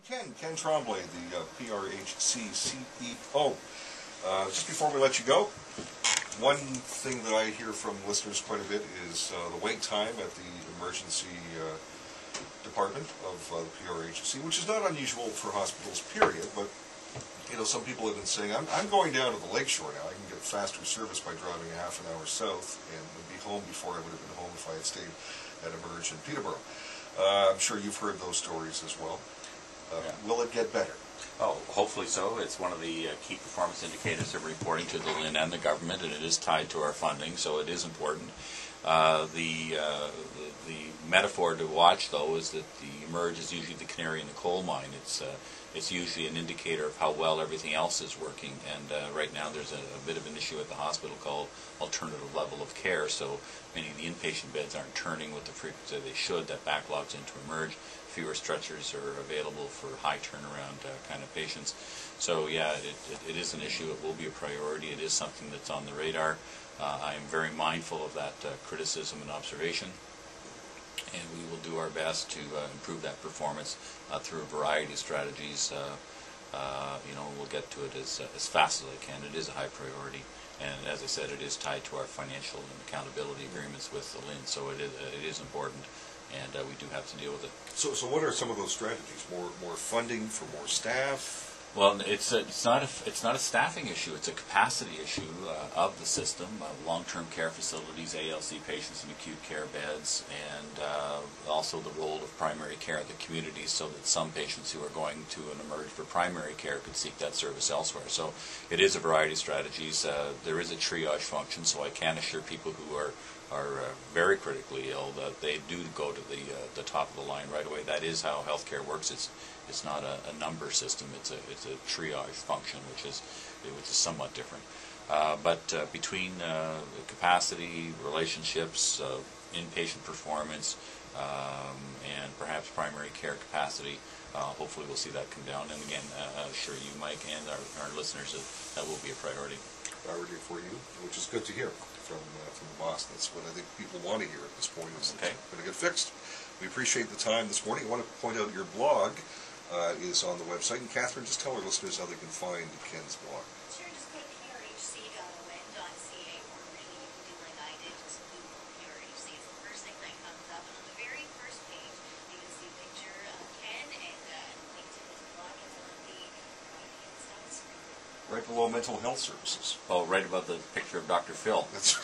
Ken Tremblay, the PRHC CEO. Just before we let you go, one thing that I hear from listeners quite a bit is the wait time at the emergency department of the PRHC, which is not unusual for hospitals, period, but you know, some people have been saying, I'm going down to the lakeshore now. I can get faster service by driving a half an hour south and would be home before I would have been home if I had stayed at Emerge in Peterborough. I'm sure you've heard those stories as well. Yeah. Will it get better? Oh, hopefully so. It's one of the key performance indicators that we're reporting to the LHIN and the government, and it is tied to our funding, so it is important. The metaphor to watch, though, is that the Emerge is usually the canary in the coal mine. It's usually an indicator of how well everything else is working, and right now there's a bit of an issue at the hospital called alternative level of care, so many of the inpatient beds aren't turning with the frequency they should. That backlogs into Emerge. Fewer stretchers are available for high turnaround kind of patients. So yeah, it is an issue. It will be a priority. It is something that's on the radar. I am very mindful of that criticism and observation, and we will do our best to improve that performance through a variety of strategies. You know, we'll get to it as fast as I can. It is a high priority, and as I said, it is tied to our financial and accountability agreements with the LHIN, so it is important, and we do have to deal with it. So what are some of those strategies? More funding for more staff? Well, it's not a staffing issue. It's a capacity issue of the system. Long-term care facilities, ALC patients in acute care beds, and also the role of primary care in the community, so that some patients who are going to an Emerge for primary care could seek that service elsewhere. So it is a variety of strategies. There is a triage function, so I can assure people who are very critically ill that they do go to the top of the line right away. That is how healthcare works. It's not a number system. It's a triage function, which is somewhat different. But between capacity, relationships, inpatient performance, and perhaps primary care capacity, hopefully we'll see that come down. And again, I assure you, Mike, and our listeners that will be a priority. Priority for you, which is good to hear from the boss. That's what I think people want to hear at this point. Is okay. It's going to get fixed. We appreciate the time this morning. I want to point out your blog is on the website. And Catherine, just tell our listeners how they can find Ken's blog. Sure, just go to prhc.on.ca, or maybe you can do like I did, just Google PRHC. It's the first thing that comes up. And on the very first page, you can see a picture of Ken and a link to his blog. It's on the right-hand side of the screen. Right below mental health services. Oh, right above the picture of Dr. Phil. That's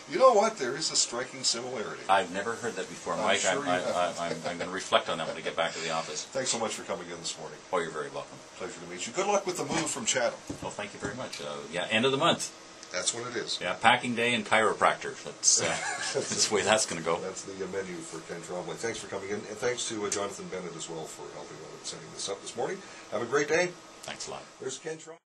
You know what? There is a striking similarity. I've never heard that before, Mike. Sure I'm going to reflect on that when I get back to the office. Thanks so much for coming in this morning. Oh, you're very welcome. Pleasure to meet you. Good luck with the move from Chatham. Well, thank you very much. Yeah, end of the month. That's what it is. Yeah, packing day and chiropractor. That's the way that's going to go. That's the menu for Ken Tremblay. Thanks for coming in, and thanks to Jonathan Bennett as well for helping out and setting this up this morning. Have a great day. Thanks a lot. There's Ken Tremblay.